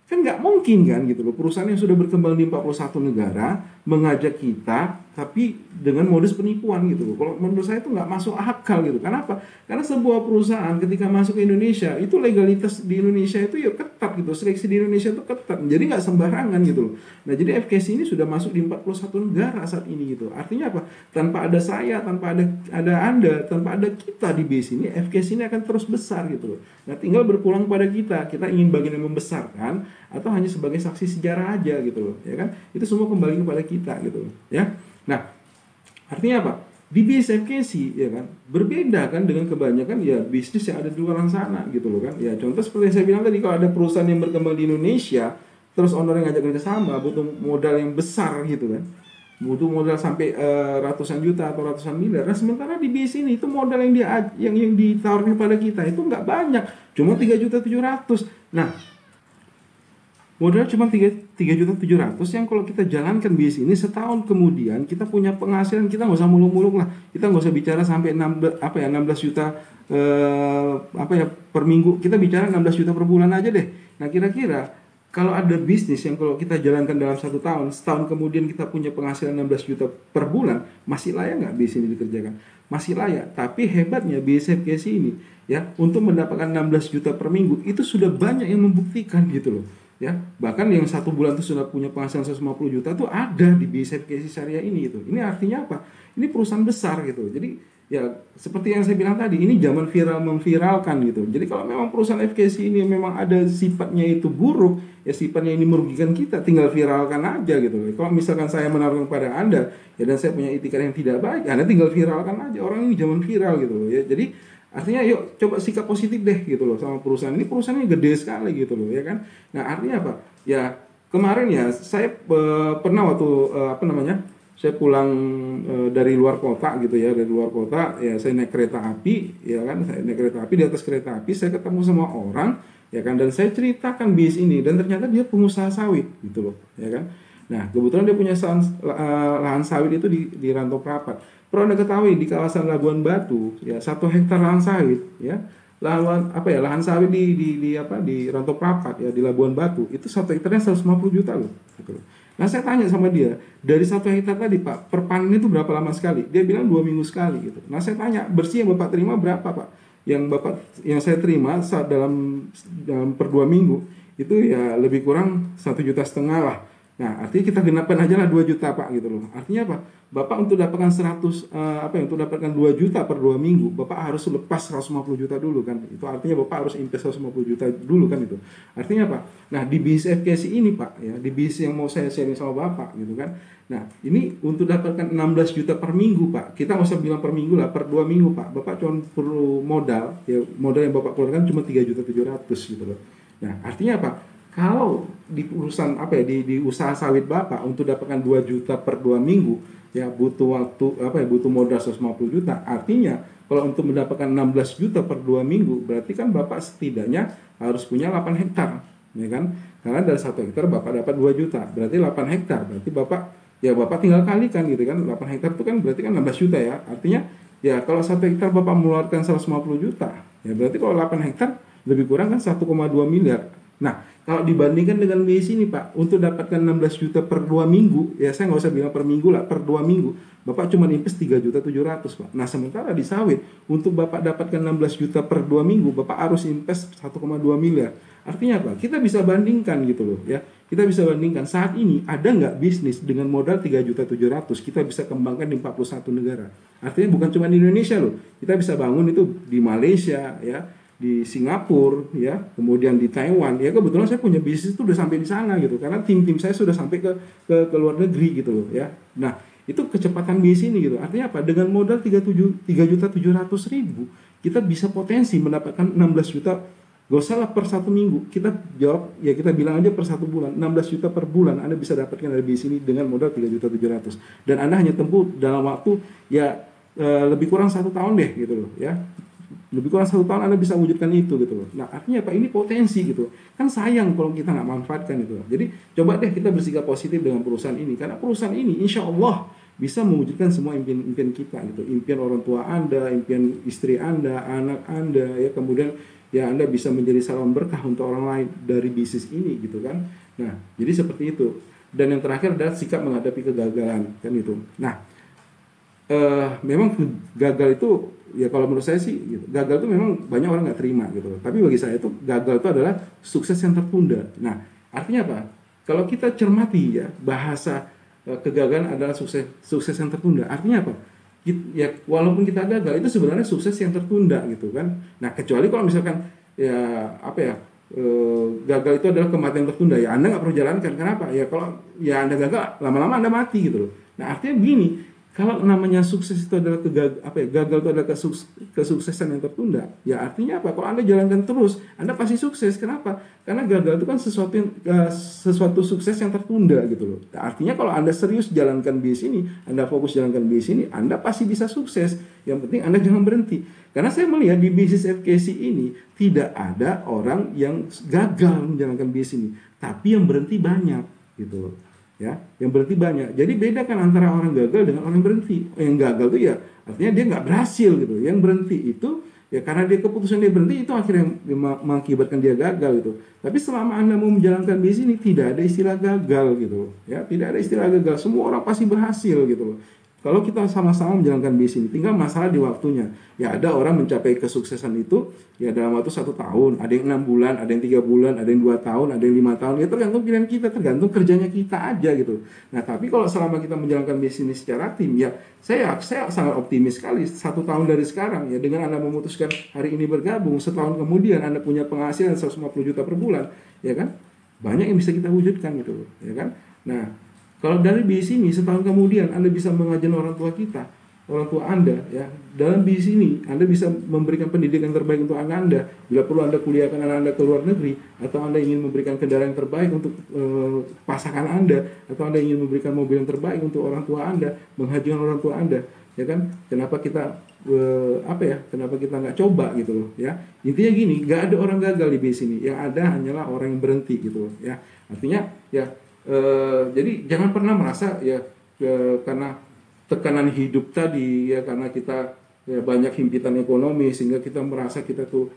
Kan nggak mungkin kan gitu loh, perusahaan yang sudah berkembang di 41 negara mengajak kita tapi dengan modus penipuan gitu loh. Kalau menurut saya itu nggak masuk akal gitu. Kenapa? Karena sebuah perusahaan ketika masuk ke Indonesia itu legalitas di Indonesia itu ya ketat gitu, seleksi di Indonesia itu ketat, jadi nggak sembarangan gitu loh. Nah jadi FKC ini sudah masuk di 41 negara saat ini gitu. Artinya apa? Tanpa ada saya, tanpa ada Anda, tanpa ada kita di base ini, FKC ini akan terus besar gitu loh. Nah tinggal berpulang pada kita ingin bagian yang membesarkan atau hanya sebagai saksi sejarah aja gitu loh, ya kan? Itu semua kembali kepada kita gitu loh, ya. Nah, artinya apa? Di bisnis FKC ya kan berbeda kan dengan kebanyakan ya bisnis yang ada di luar sana gitu loh kan. Ya contoh seperti yang saya bilang tadi, kalau ada perusahaan yang berkembang di Indonesia terus owner yang ngajak kerjasama butuh modal yang besar gitu kan. Butuh modal sampai ratusan juta atau ratusan miliar. Nah, sementara di bisnis ini itu modal yang ditawarkan pada kita itu nggak banyak, cuma 3.700.000. Nah, modal cuma 3.700.000 yang kalau kita jalankan bisnis ini setahun kemudian kita punya penghasilan, kita nggak usah muluk-muluk lah, kita nggak usah bicara sampai 16 juta per minggu, kita bicara 16 juta per bulan aja deh. Nah kira-kira kalau ada bisnis yang kalau kita jalankan dalam 1 tahun, setahun kemudian kita punya penghasilan 16 juta per bulan, masih layak nggak bisnis ini dikerjakan? Masih layak. Tapi hebatnya bisnis FKC ini ya, untuk mendapatkan 16 juta per minggu itu sudah banyak yang membuktikan gitu loh. Ya, bahkan yang 1 bulan itu sudah punya penghasilan 150 juta tuh ada di bisnis FKC Syariah ini gitu. Ini artinya apa? Ini perusahaan besar gitu. Jadi ya seperti yang saya bilang tadi, ini zaman viral memviralkan gitu. Jadi kalau memang perusahaan FKC ini memang ada sifatnya itu buruk, ya sifatnya ini merugikan kita, tinggal viralkan aja gitu. Kalau misalkan saya menaruhkan kepada Anda, ya dan saya punya itikat yang tidak baik, Anda tinggal viralkan aja. Orang ini zaman viral gitu ya. Jadi artinya yuk coba sikap positif deh gitu loh sama perusahaan ini. Perusahaannya gede sekali gitu loh ya kan. Nah artinya apa? Ya kemarin ya saya pernah waktu saya pulang dari luar kota gitu ya, dari luar kota ya, saya naik kereta api ya kan, saya naik kereta api, di atas kereta api saya ketemu sama orang ya kan, dan saya ceritakan bisnis ini dan ternyata dia pengusaha sawit gitu loh ya kan. Nah kebetulan dia punya lahan sawit itu di Rantau Prapat. Perlu Anda ketahui di kawasan Labuan Batu ya, 1 hektar lahan sawit ya, lahan sawit di Rantau Prapat ya, di Labuan Batu itu 1 hektarnya 150 juta loh gitu. Nah saya tanya sama dia, dari 1 hektar tadi Pak, per panen itu berapa lama sekali? Dia bilang 2 minggu sekali gitu. Nah saya tanya, bersih yang Bapak terima berapa Pak? Yang saya terima dalam per 2 minggu itu ya lebih kurang 1,5 juta lah. Nah, artinya kita genapkan aja lah 2 juta Pak gitu loh. Artinya apa? Bapak untuk dapatkan untuk dapatkan 2 juta per 2 minggu, Bapak harus lepas 150 juta dulu kan. Itu artinya Bapak harus invest 150 juta dulu kan itu. Artinya apa? Nah, di bisnis FKC ini Pak ya, di bisnis yang mau saya sharing sama Bapak gitu kan. Nah, ini untuk dapatkan 16 juta per minggu Pak. Kita nggak usah bilang per minggu lah, per 2 minggu Pak. Bapak cuma perlu modal, ya modal yang Bapak keluarkan cuma 3.700.000 gitu loh. Nah, artinya apa? Kalau di perusahaan di usaha sawit Bapak untuk dapatkan 2 juta per 2 minggu, ya butuh waktu butuh modal 150 juta. Artinya kalau untuk mendapatkan 16 juta per 2 minggu, berarti kan Bapak setidaknya harus punya 8 hektar, ya kan? Karena dari 1 hektar Bapak dapat 2 juta, berarti 8 hektar. Berarti Bapak tinggal kalikan gitu kan. 8 hektar itu kan berarti kan 16 juta ya. Artinya ya kalau 1 hektar Bapak mengeluarkan 150 juta, ya berarti kalau 8 hektar lebih kurang kan 1,2 miliar. Nah, kalau dibandingkan dengan BI ini Pak, untuk dapatkan 16 juta per 2 minggu, ya saya nggak usah bilang per minggu lah, per 2 minggu, Bapak cuma invest 3.700.000 Pak. Nah, sementara di sawit, untuk Bapak dapatkan 16 juta per 2 minggu, Bapak harus invest 1,2 miliar. Artinya apa? Kita bisa bandingkan gitu loh ya. Kita bisa bandingkan saat ini ada nggak bisnis dengan modal 3.700.000 kita bisa kembangkan di 41 negara. Artinya bukan cuma di Indonesia loh. Kita bisa bangun itu di Malaysia ya, di Singapura ya, kemudian di Taiwan ya. Kebetulan saya punya bisnis itu udah sampai di sana gitu, karena tim saya sudah sampai ke luar negeri gitu loh ya. Nah, itu kecepatan bisnis ini gitu. Artinya apa? Dengan modal 3.700.000 kita bisa potensi mendapatkan 16 juta. Gak usah lah per 1 minggu, kita jawab ya, kita bilang aja per 1 bulan, 16 juta per bulan Anda bisa dapatkan dari bisnis ini dengan modal 3.700.000, dan Anda hanya tempuh dalam waktu ya lebih kurang 1 tahun deh gitu loh ya. Lebih kurang 1 tahun Anda bisa wujudkan itu gitu loh. Nah, artinya apa? Ini potensi gitu. Kan sayang kalau kita nggak manfaatkan itu. Jadi coba deh kita bersikap positif dengan perusahaan ini, karena perusahaan ini insya Allah bisa mewujudkan semua impian-impian kita gitu. Impian orang tua Anda, impian istri Anda, anak Anda ya, kemudian ya Anda bisa menjadi salam berkah untuk orang lain dari bisnis ini gitu kan. Nah, jadi seperti itu. Dan yang terakhir adalah sikap menghadapi kegagalan kan itu. Nah, memang gagal itu ya kalau menurut saya sih gitu, gagal itu memang banyak orang nggak terima gitu. Tapi bagi saya itu gagal itu adalah sukses yang tertunda. Nah, artinya apa? Kalau kita cermati ya bahasa kegagalan adalah sukses yang tertunda. Artinya apa? Ya walaupun kita gagal itu sebenarnya sukses yang tertunda gitu kan. Nah, kecuali kalau misalkan ya gagal itu adalah kematian tertunda, ya Anda nggak perlu jalankan. Kenapa? Ya kalau ya Anda gagal, lama-lama Anda mati gitu loh. Nah, artinya begini, kalau namanya sukses itu adalah gagal itu adalah kesuksesan yang tertunda, ya artinya apa? Kalau Anda jalankan terus, Anda pasti sukses. Kenapa? Karena gagal itu kan sesuatu sukses yang tertunda gitu loh. Nah, artinya kalau Anda serius jalankan bisnis ini, Anda fokus jalankan bisnis ini, Anda pasti bisa sukses. Yang penting Anda jangan berhenti. Karena saya melihat di bisnis FKC ini tidak ada orang yang gagal menjalankan bisnis ini, tapi yang berhenti banyak gitu loh. Ya, yang berhenti banyak. Jadi bedakan antara orang gagal dengan orang berhenti. Yang gagal itu ya artinya dia nggak berhasil gitu. Yang berhenti itu ya karena dia keputusan dia berhenti, itu akhirnya mengakibatkan dia gagal gitu. Tapi selama Anda mau menjalankan bisnis ini tidak ada istilah gagal gitu. Ya, tidak ada istilah gagal. Semua orang pasti berhasil gitu loh. Kalau kita sama-sama menjalankan bisnis ini, tinggal masalah di waktunya. Ya ada orang mencapai kesuksesan itu ya dalam waktu 1 tahun, ada yang 6 bulan, ada yang 3 bulan, ada yang 2 tahun, ada yang 5 tahun. Ya tergantung pilihan kita, tergantung kerjanya kita aja gitu. Nah, tapi kalau selama kita menjalankan bisnis ini secara tim, ya saya sangat optimis sekali. 1 tahun dari sekarang ya, dengan Anda memutuskan hari ini bergabung, setahun kemudian Anda punya penghasilan 150 juta per bulan, ya kan? Banyak yang bisa kita wujudkan gitu, ya kan? Nah, kalau dari bisnis ini setahun kemudian Anda bisa mengajar orang tua kita, orang tua Anda ya. Dalam bisnis ini Anda bisa memberikan pendidikan terbaik untuk anak Anda. Bila perlu Anda kuliahkan anak Anda ke luar negeri, atau Anda ingin memberikan kendaraan yang terbaik untuk pasangan Anda, atau Anda ingin memberikan mobil yang terbaik untuk orang tua Anda, menghajikan orang tua Anda, ya kan? Kenapa kita kenapa kita nggak coba gitu loh ya. Intinya gini, nggak ada orang gagal di bisnis ini. Yang ada hanyalah orang yang berhenti gitu loh ya. Artinya ya jadi jangan pernah merasa ya karena tekanan hidup tadi ya, karena kita ya banyak himpitan ekonomi sehingga kita merasa kita tuh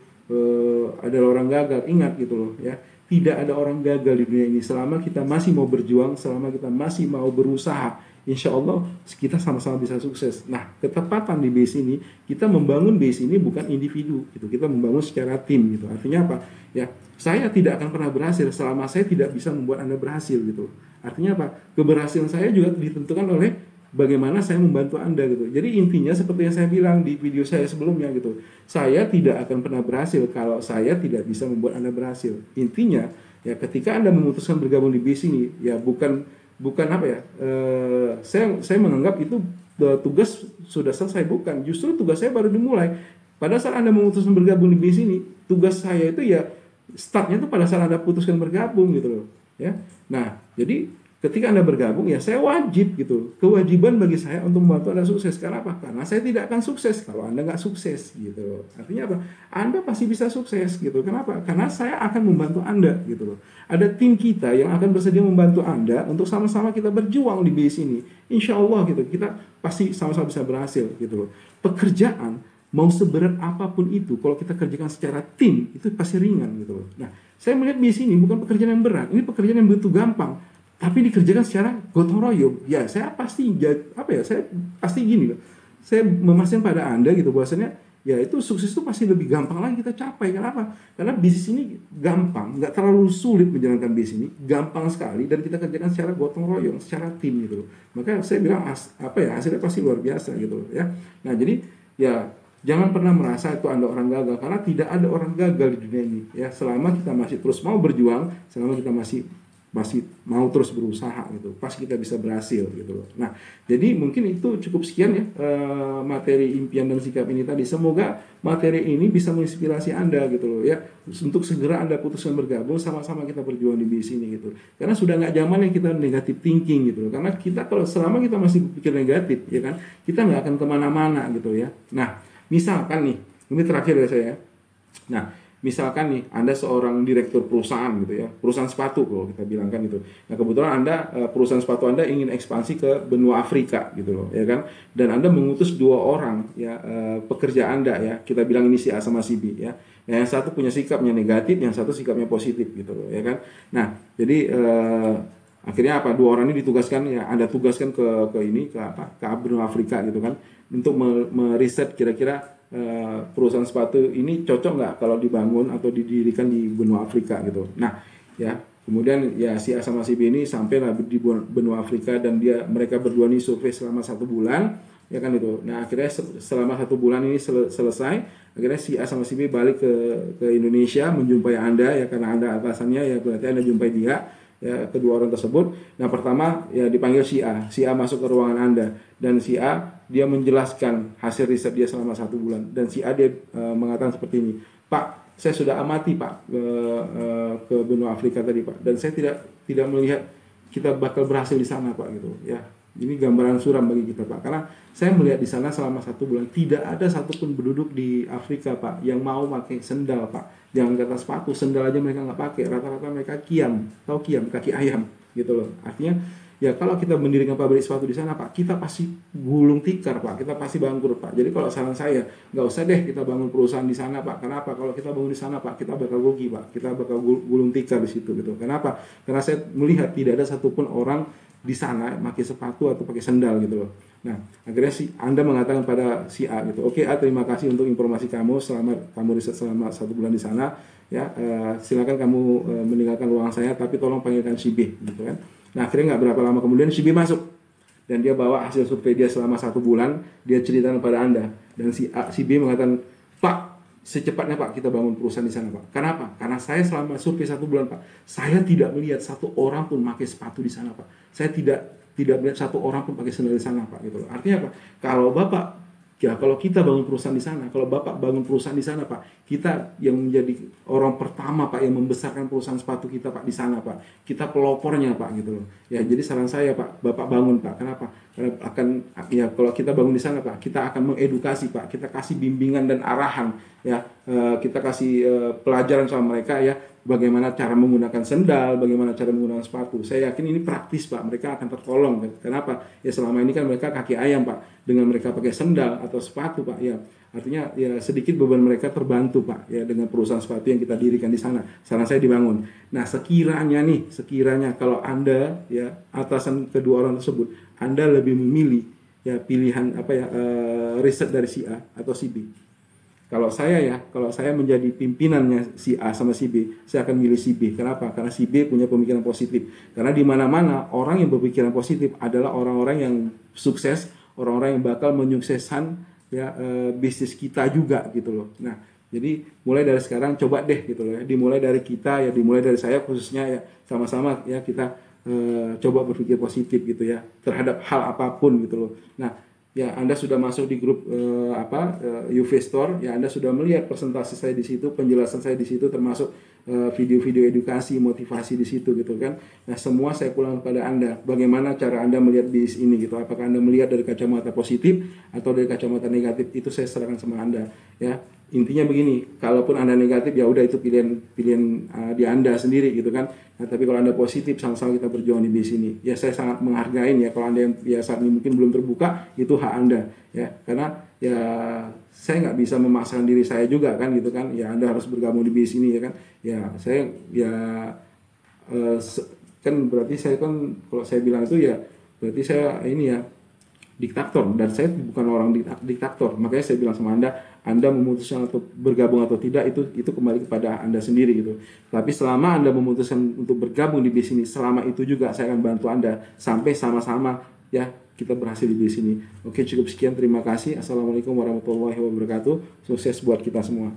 adalah orang gagal. Ingat gitu loh ya, tidak ada orang gagal di dunia ini. Selama kita masih mau berjuang, selama kita masih mau berusaha, insya Allah kita sama-sama bisa sukses. Nah, ketepatan di base ini, kita membangun base ini bukan individu gitu, kita membangun secara tim gitu. Artinya apa? Ya, saya tidak akan pernah berhasil selama saya tidak bisa membuat Anda berhasil gitu. Artinya apa? Keberhasilan saya juga ditentukan oleh bagaimana saya membantu Anda gitu. Jadi intinya seperti yang saya bilang di video saya sebelumnya gitu, saya tidak akan pernah berhasil kalau saya tidak bisa membuat Anda berhasil. Intinya ya, ketika Anda memutuskan bergabung di bisnis ini, ya bukan saya menganggap itu tugas sudah selesai, bukan. Justru tugas saya baru dimulai. Pada saat Anda memutuskan bergabung di bisnis ini, tugas saya itu ya startnya itu pada saat Anda putuskan bergabung gitu loh ya. Nah, jadi ketika Anda bergabung, ya saya wajib gitu. Kewajiban bagi saya untuk membantu Anda sukses. Karena apa? Karena saya tidak akan sukses kalau Anda nggak sukses gitu loh. Artinya apa? Anda pasti bisa sukses gitu. Kenapa? Karena saya akan membantu Anda gitu loh. Ada tim kita yang akan bersedia membantu Anda untuk sama-sama kita berjuang di base ini. Insya Allah gitu. Kita pasti sama-sama bisa berhasil gitu loh. Pekerjaan mau seberat apapun itu, kalau kita kerjakan secara tim, itu pasti ringan gitu loh. Nah, saya melihat base ini bukan pekerjaan yang berat. Ini pekerjaan yang begitu gampang. Tapi dikerjakan secara gotong royong, ya saya pasti saya pasti gini loh. Saya memastikan pada Anda gitu bahwasanya ya itu sukses itu pasti lebih gampang lagi kita capai. Kenapa? Karena bisnis ini gampang, nggak terlalu sulit menjalankan bisnis ini, gampang sekali dan kita kerjakan secara gotong royong, secara tim gitu loh. Maka saya bilang hasilnya pasti luar biasa gitu loh ya. Nah, jadi ya jangan pernah merasa itu Anda orang gagal, karena tidak ada orang gagal di dunia ini ya. Selama kita masih terus mau berjuang, selama kita masih mau terus berusaha gitu, pasti kita bisa berhasil gitu loh. Nah, jadi mungkin itu cukup sekian ya materi impian dan sikap ini tadi. Semoga materi ini bisa menginspirasi Anda gitu loh ya, untuk segera Anda putuskan bergabung, sama-sama kita berjuang di bisnis ini gitu. Karena sudah nggak zamannya kita negatif thinking gitu loh. Karena kita kalau selama kita masih berpikir negatif ya kan, kita nggak akan kemana-mana gitu ya. Nah, misalkan nih, ini terakhir ya saya. Nah, misalkan nih, Anda seorang direktur perusahaan gitu ya, perusahaan sepatu kalau kita bilangkan gitu. Nah, kebetulan Anda, perusahaan sepatu Anda ingin ekspansi ke benua Afrika gitu loh, ya kan? Dan Anda mengutus 2 orang ya, pekerja Anda ya, kita bilang ini si A sama si B ya. Yang satu punya sikapnya negatif, yang satu sikapnya positif gitu loh, ya kan? Nah, jadi akhirnya apa? 2 orang ini ditugaskan ya, Anda tugaskan ke benua Afrika gitu kan, untuk meriset kira-kira perusahaan sepatu ini cocok nggak kalau dibangun atau didirikan di benua Afrika gitu. Nah, ya kemudian ya si A sama si B ini sampai di benua Afrika dan mereka berdua ini survei selama 1 bulan, ya kan itu. Nah, akhirnya selama 1 bulan ini selesai, akhirnya si A sama si B balik ke Indonesia menjumpai Anda ya, karena Anda atasannya ya, berarti Anda jumpai dia. Ya, kedua orang tersebut. Nah, pertama ya dipanggil si A. Si A masuk ke ruangan Anda dan si A dia menjelaskan hasil riset dia selama 1 bulan, dan si A dia mengatakan seperti ini, Pak, saya sudah amati Pak ke benua Afrika tadi Pak, dan saya tidak melihat kita bakal berhasil di sana Pak gitu ya. Ini gambaran suram bagi kita Pak, karena saya melihat di sana selama 1 bulan tidak ada satupun penduduk di Afrika Pak yang mau pakai sendal Pak. Jangan kata sepatu, sendal aja mereka nggak pakai. Rata-rata mereka kiam, tahu kiam, kaki ayam gitu loh. Artinya ya kalau kita mendirikan pabrik sepatu di sana Pak, kita pasti gulung tikar Pak, kita pasti bangkrut Pak. Jadi kalau saran saya, nggak usah deh kita bangun perusahaan di sana Pak. Kenapa? Kalau kita bangun di sana Pak, kita bakal rugi Pak, kita bakal gulung tikar di situ gitu. Kenapa? Karena saya melihat tidak ada satupun orang di sana pakai sepatu atau pakai sendal gitu loh. Nah, akhirnya Anda mengatakan pada si A gitu, oke A, terima kasih untuk informasi kamu selama kamu riset selama 1 bulan di sana ya, silakan kamu meninggalkan ruangan saya, tapi tolong panggilkan si B gitu kan. Nah, akhirnya nggak berapa lama kemudian si B masuk dan dia bawa hasil survei dia selama 1 bulan, dia ceritakan pada Anda, dan si B mengatakan, Pak, secepatnya Pak kita bangun perusahaan di sana Pak. Kenapa? Karena saya selama survei 1 bulan Pak, saya tidak melihat 1 orang pun pakai sepatu di sana Pak. Saya tidak melihat 1 orang pun pakai sendal di sana Pak gitu loh. Artinya apa? Kalau kita bangun perusahaan di sana, kalau Bapak bangun perusahaan di sana Pak, kita yang menjadi orang pertama Pak yang membesarkan perusahaan sepatu kita Pak di sana Pak. Kita pelopornya Pak gitu loh. Ya, jadi saran saya Pak, Bapak bangun Pak. Kenapa? Karena kalau kita bangun di sana Pak, kita akan mengedukasi Pak, kita kasih bimbingan dan arahan ya, kita kasih pelajaran sama mereka ya, bagaimana cara menggunakan sendal, bagaimana cara menggunakan sepatu. Saya yakin ini praktis Pak, mereka akan tertolong. Kenapa? Ya selama ini kan mereka kaki ayam Pak, dengan mereka pakai sendal atau sepatu Pak ya, artinya ya sedikit beban mereka terbantu Pak ya dengan perusahaan sepatu yang kita dirikan di sana. Saran saya dibangun. Nah, sekiranya kalau Anda ya atasan kedua orang tersebut, Anda lebih memilih ya pilihan riset dari si A atau si B. Kalau saya menjadi pimpinannya si A sama si B, saya akan milih si B. Kenapa? Karena si B punya pemikiran positif. Karena di mana-mana orang yang berpikiran positif adalah orang-orang yang sukses, orang-orang yang bakal menyukseskan ya bisnis kita juga gitu loh. Nah, jadi mulai dari sekarang coba deh gitu loh ya. Dimulai dari kita ya, dimulai dari saya khususnya ya, sama-sama ya kita coba berpikir positif gitu ya terhadap hal apapun gitu loh. Nah, ya Anda sudah masuk di grup UV Store ya, Anda sudah melihat presentasi saya di situ, penjelasan saya di situ, termasuk video-video edukasi, motivasi di situ gitu kan. Nah, semua saya pulang kepada Anda. Bagaimana cara Anda melihat bisnis ini gitu? Apakah Anda melihat dari kacamata positif atau dari kacamata negatif? Itu saya serahkan sama Anda ya. Intinya begini, kalaupun Anda negatif ya udah itu pilihan di Anda sendiri gitu kan. Nah, tapi kalau Anda positif, sama-sama kita berjuang di bisnis ini. Ya saya sangat menghargai ya kalau Anda yang ya saat ini mungkin belum terbuka, itu hak Anda ya. Karena ya saya nggak bisa memaksakan diri saya juga kan gitu kan. Ya Anda harus bergabung di bisnis ini ya kan. Ya saya ya kan berarti saya kan kalau saya bilang itu ya berarti saya ini ya diktator, dan saya bukan orang diktator. Makanya saya bilang sama Anda memutuskan atau bergabung atau tidak itu kembali kepada Anda sendiri gitu. Tapi selama Anda memutuskan untuk bergabung di bisnis ini, selama itu juga saya akan bantu Anda sampai sama-sama ya kita berhasil di bisnis ini. Oke, cukup sekian, terima kasih. Assalamualaikum warahmatullahi wabarakatuh. Sukses buat kita semua.